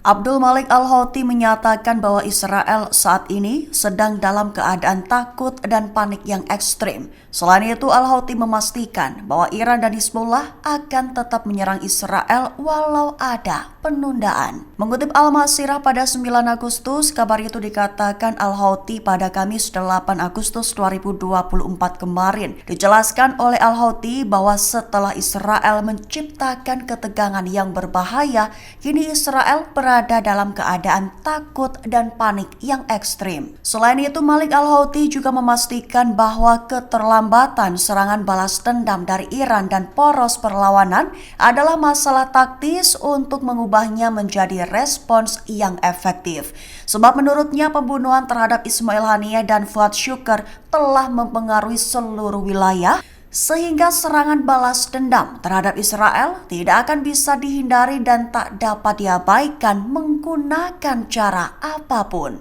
Abdul Malik Al-Houthi menyatakan bahwa Israel saat ini sedang dalam keadaan takut dan panik yang ekstrim. Selain itu, Al-Houthi memastikan bahwa Iran dan Hizbullah akan tetap menyerang Israel walau ada penundaan. Mengutip Al-Masirah pada 9 Agustus, kabar itu dikatakan Al-Houthi pada Kamis 8 Agustus 2024 kemarin. Dijelaskan oleh Al-Houthi bahwa setelah Israel menciptakan ketegangan yang berbahaya, kini Israel berada dalam keadaan takut dan panik yang ekstrim. Selain itu, Malik Al-Houthi juga memastikan bahwa keterlambatan serangan balas dendam dari Iran dan poros perlawanan adalah masalah taktis untuk mengubahnya menjadi respons yang efektif. Sebab menurutnya pembunuhan terhadap Ismail Haniyeh dan Fuad Shukr telah mempengaruhi seluruh wilayah, sehingga serangan balas dendam terhadap Israel tidak akan bisa dihindari dan tak dapat diabaikan menggunakan cara apapun.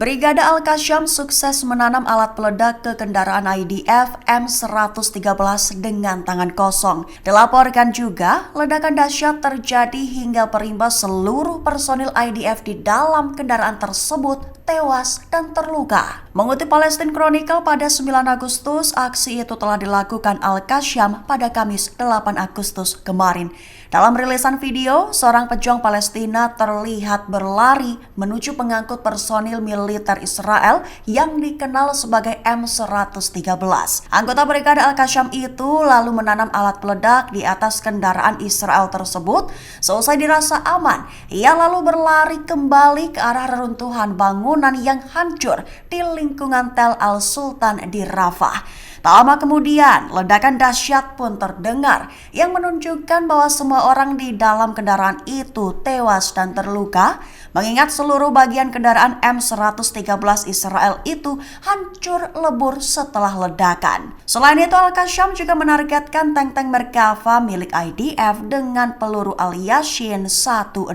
Brigade Al-Qassam sukses menanam alat peledak ke kendaraan IDF M113 dengan tangan kosong. Dilaporkan juga, ledakan dahsyat terjadi hingga berimbas seluruh personil IDF di dalam kendaraan tersebut tewas dan terluka. Mengutip Palestine Chronicle pada 9 Agustus, aksi itu telah dilakukan Al-Qassam pada Kamis 8 Agustus kemarin. Dalam rilisan video, seorang pejuang Palestina terlihat berlari menuju pengangkut personil militer Israel yang dikenal sebagai M113. Anggota Brigade Al-Qassam itu lalu menanam alat peledak di atas kendaraan Israel tersebut. Seusai dirasa aman, ia lalu berlari kembali ke arah reruntuhan bangunan yang hancur di lingkungan Tel Al-Sultan di Rafah. Tak lama kemudian, ledakan dahsyat pun terdengar yang menunjukkan bahwa semua orang di dalam kendaraan itu tewas dan terluka, mengingat seluruh bagian kendaraan M113 Israel itu hancur lebur setelah ledakan. Selain itu, Al-Qassam juga menargetkan tank-tank Merkava milik IDF dengan peluru Al-Yashin 105.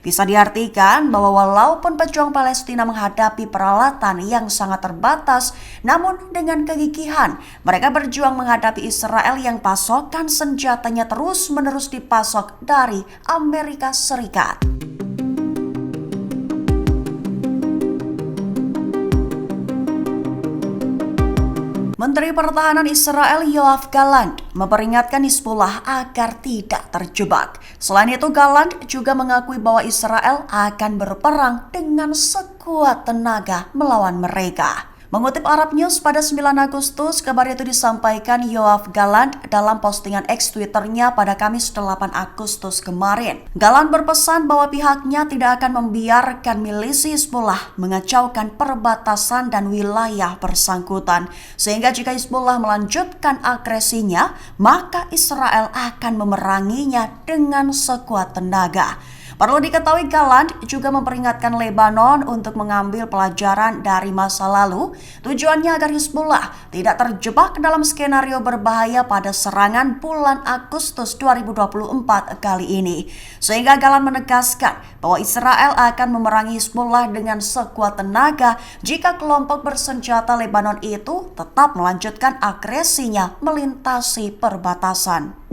Bisa diartikan bahwa walaupun pejuang Palestina menghadapi peralatan yang sangat terbatas, namun dengan kegigihan, mereka berjuang menghadapi Israel yang pasokan senjatanya terus-menerus dipasok dari Amerika Serikat. Menteri Pertahanan Israel Yoav Gallant memperingatkan Hizbullah agar tidak terjebak. Selain itu, Gallant juga mengakui bahwa Israel akan berperang dengan sekuat tenaga melawan mereka. Mengutip Arab News pada 9 Agustus, kabar itu disampaikan Yoav Gallant dalam postingan X Twitternya pada Kamis 8 Agustus kemarin. Gallant berpesan bahwa pihaknya tidak akan membiarkan milisi Hizbullah mengacaukan perbatasan dan wilayah bersangkutan. Sehingga jika Hizbullah melanjutkan agresinya, maka Israel akan memeranginya dengan sekuat tenaga. Perlu diketahui, Gallant juga memperingatkan Lebanon untuk mengambil pelajaran dari masa lalu. Tujuannya agar Hizbullah tidak terjebak dalam skenario berbahaya pada serangan bulan Agustus 2024 kali ini. Sehingga Gallant menegaskan bahwa Israel akan memerangi Hizbullah dengan sekuat tenaga jika kelompok bersenjata Lebanon itu tetap melanjutkan agresinya melintasi perbatasan.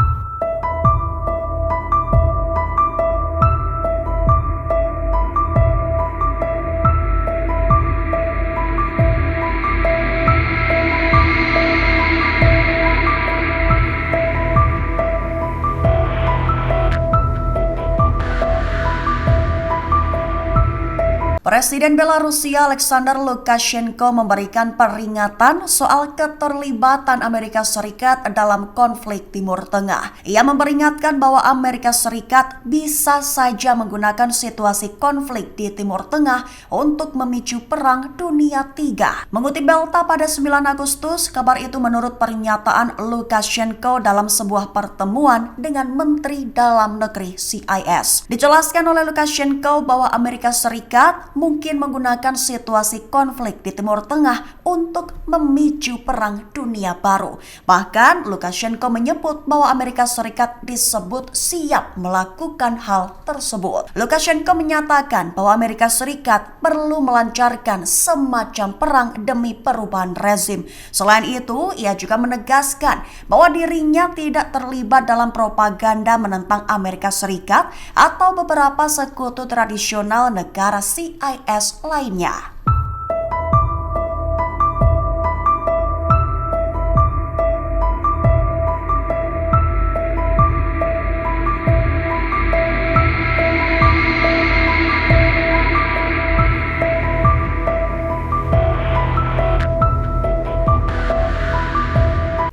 Presiden Belarusia Alexander Lukashenko memberikan peringatan soal keterlibatan Amerika Serikat dalam konflik Timur Tengah. Ia memperingatkan bahwa Amerika Serikat bisa saja menggunakan situasi konflik di Timur Tengah untuk memicu Perang Dunia III. Mengutip Belta pada 9 Agustus, kabar itu menurut pernyataan Lukashenko dalam sebuah pertemuan dengan Menteri Dalam Negeri CIS. Dijelaskan oleh Lukashenko bahwa Amerika Serikat mungkin menggunakan situasi konflik di Timur Tengah untuk memicu perang dunia baru. Bahkan Lukashenko menyebut bahwa Amerika Serikat disebut siap melakukan hal tersebut. Lukashenko menyatakan bahwa Amerika Serikat perlu melancarkan semacam perang demi perubahan rezim. Selain itu, ia juga menegaskan bahwa dirinya tidak terlibat dalam propaganda menentang Amerika Serikat atau beberapa sekutu tradisional negara CIS lainnya.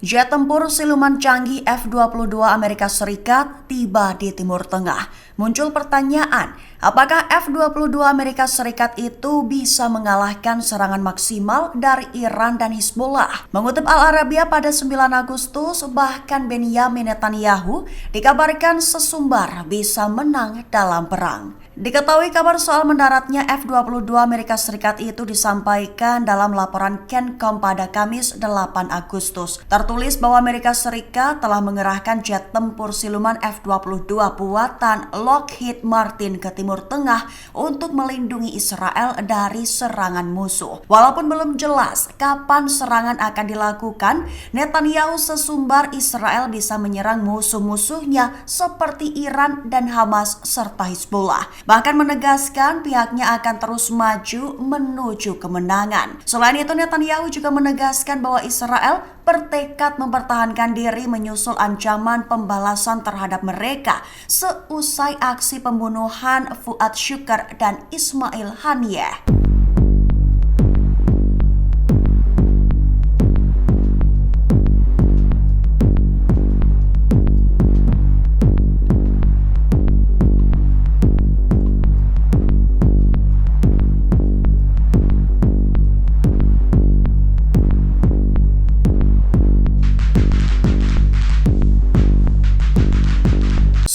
Jet tempur siluman canggih F-22 Amerika Serikat tiba di Timur Tengah. Muncul pertanyaan, apakah F-22 Amerika Serikat itu bisa mengalahkan serangan maksimal dari Iran dan Hizbullah? Mengutip Al Arabiya pada 9 Agustus, bahkan Benyamin Netanyahu dikabarkan sesumbar bisa menang dalam perang. Diketahui kabar soal mendaratnya F-22 Amerika Serikat itu disampaikan dalam laporan CENTCOM pada Kamis 8 Agustus. Tertulis bahwa Amerika Serikat telah mengerahkan jet tempur siluman F-22 buatan Lockheed Martin ke Timur Tengah untuk melindungi Israel dari serangan musuh. Walaupun belum jelas kapan serangan akan dilakukan, Netanyahu sesumbar Israel bisa menyerang musuh-musuhnya seperti Iran dan Hamas serta Hizbullah. Bahkan menegaskan pihaknya akan terus maju menuju kemenangan. Selain itu, Netanyahu juga menegaskan bahwa Israel bertekad mempertahankan diri menyusul ancaman pembalasan terhadap mereka seusai aksi pembunuhan Fuad Shukar dan Ismail Haniyeh.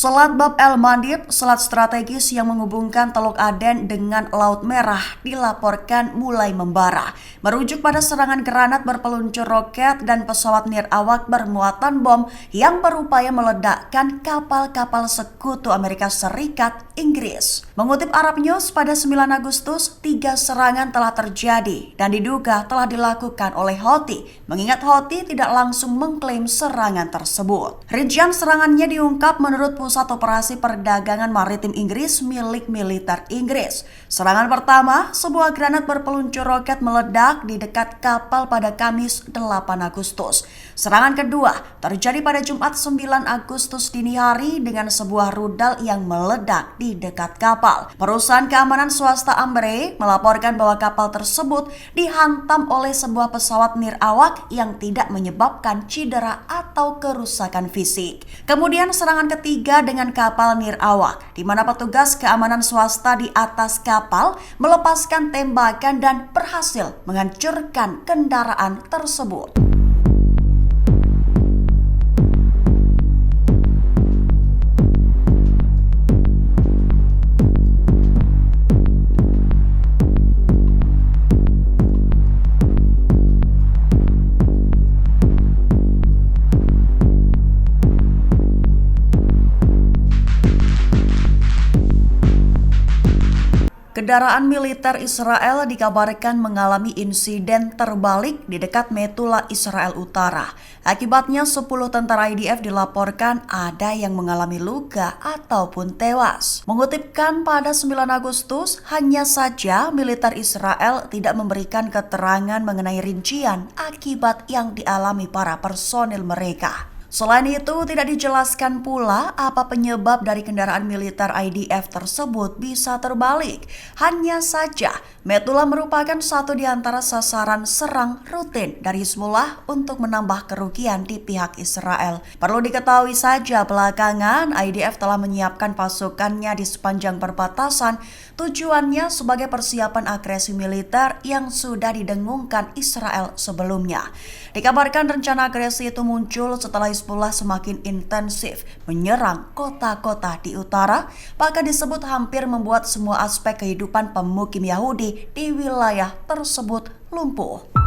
Selat Bab el-Mandeb, selat strategis yang menghubungkan Teluk Aden dengan Laut Merah, dilaporkan mulai membara. Merujuk pada serangan granat berpeluncur roket dan pesawat nirawak bermuatan bom yang berupaya meledakkan kapal-kapal sekutu Amerika Serikat, Inggris. Mengutip Arab News pada 9 Agustus, 3 serangan telah terjadi dan diduga telah dilakukan oleh Houthi, mengingat Houthi tidak langsung mengklaim serangan tersebut. Rincian serangannya diungkap menurut Pusat Operasi Perdagangan Maritim Inggris milik militer Inggris. Serangan pertama, sebuah granat berpeluncur roket meledak di dekat kapal pada Kamis 8 Agustus. Serangan kedua terjadi pada Jumat 9 Agustus dini hari dengan sebuah rudal yang meledak di dekat kapal. Perusahaan keamanan swasta Ambre melaporkan bahwa kapal tersebut dihantam oleh sebuah pesawat nirawak yang tidak menyebabkan cedera atau kerusakan fisik. Kemudian serangan ketiga dengan kapal nirawak, di mana petugas keamanan swasta di atas kapal melepaskan tembakan dan berhasil menghancurkan kendaraan tersebut. Kendaraan militer Israel dikabarkan mengalami insiden terbalik di dekat Metula, Israel Utara. Akibatnya 10 tentara IDF dilaporkan ada yang mengalami luka ataupun tewas. Mengutipkan pada 9 Agustus, hanya saja militer Israel tidak memberikan keterangan mengenai rincian akibat yang dialami para personil mereka. Selain itu, tidak dijelaskan pula apa penyebab dari kendaraan militer IDF tersebut bisa terbalik. Hanya saja, Metula merupakan satu di antara sasaran serang rutin dari Hizbullah untuk menambah kerugian di pihak Israel. Perlu diketahui saja, belakangan IDF telah menyiapkan pasukannya di sepanjang perbatasan, tujuannya sebagai persiapan agresi militer yang sudah didengungkan Israel sebelumnya. Dikabarkan rencana agresi itu muncul setelah Hizbullah Hezbollah semakin intensif menyerang kota-kota di utara, bahkan disebut hampir membuat semua aspek kehidupan pemukim Yahudi di wilayah tersebut lumpuh.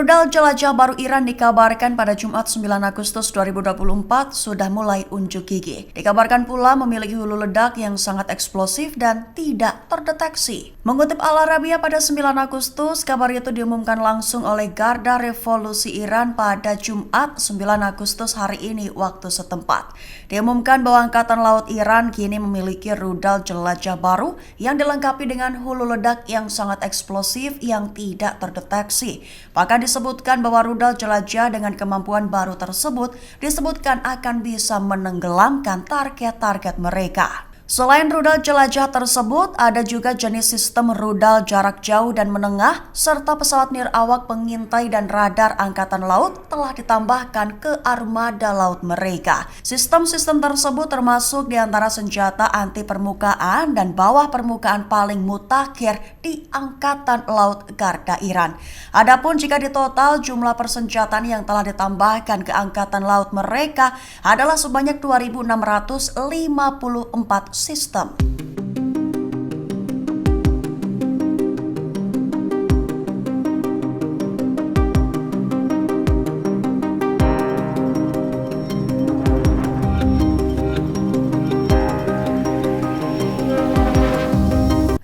Rudal jelajah baru Iran dikabarkan pada Jumat 9 Agustus 2024 sudah mulai unjuk gigi. Dikabarkan pula memiliki hulu ledak yang sangat eksplosif dan tidak terdeteksi. Mengutip Al Arabiya pada 9 Agustus, kabar itu diumumkan langsung oleh Garda Revolusi Iran pada Jumat 9 Agustus hari ini waktu setempat. Diumumkan bahwa Angkatan Laut Iran kini memiliki rudal jelajah baru yang dilengkapi dengan hulu ledak yang sangat eksplosif yang tidak terdeteksi. Bahkan disebutkan bahwa rudal jelajah dengan kemampuan baru tersebut disebutkan akan bisa menenggelamkan target-target mereka. Selain rudal jelajah tersebut, ada juga jenis sistem rudal jarak jauh dan menengah, serta pesawat nirawak pengintai dan radar Angkatan Laut telah ditambahkan ke armada laut mereka. Sistem-sistem tersebut termasuk di antara senjata anti permukaan dan bawah permukaan paling mutakhir di Angkatan Laut Garda Iran. Adapun jika ditotal jumlah persenjataan yang telah ditambahkan ke Angkatan Laut mereka adalah sebanyak 2.654 sistem.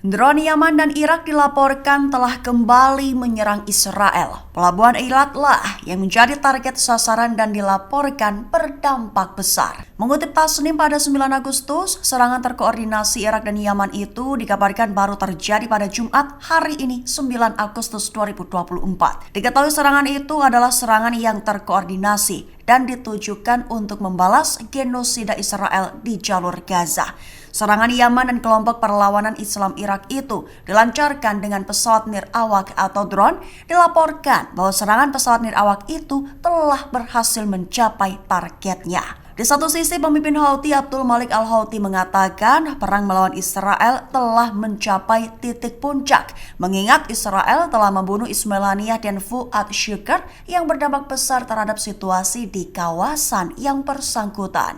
Drone Yaman dan Irak dilaporkan telah kembali menyerang Israel. Pelabuhan Eilat lah yang menjadi target sasaran dan dilaporkan berdampak besar. Mengutip Tasnim pada 9 Agustus, serangan terkoordinasi Irak dan Yaman itu dikabarkan baru terjadi pada Jumat hari ini 9 Agustus 2024. Diketahui serangan itu adalah serangan yang terkoordinasi dan ditujukan untuk membalas genosida Israel di jalur Gaza. Serangan Yaman dan kelompok perlawanan Islam Irak itu dilancarkan dengan pesawat nirawak atau drone. Dilaporkan bahwa serangan pesawat nirawak itu telah berhasil mencapai targetnya. Di satu sisi, pemimpin Houthi Abdul Malik Al-Houthi mengatakan perang melawan Israel telah mencapai titik puncak, mengingat Israel telah membunuh Ismail Haniyeh dan Fuad Shukr yang berdampak besar terhadap situasi di kawasan yang bersangkutan.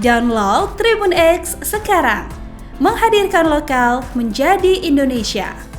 Download Tribun X sekarang, menghadirkan lokal menjadi Indonesia.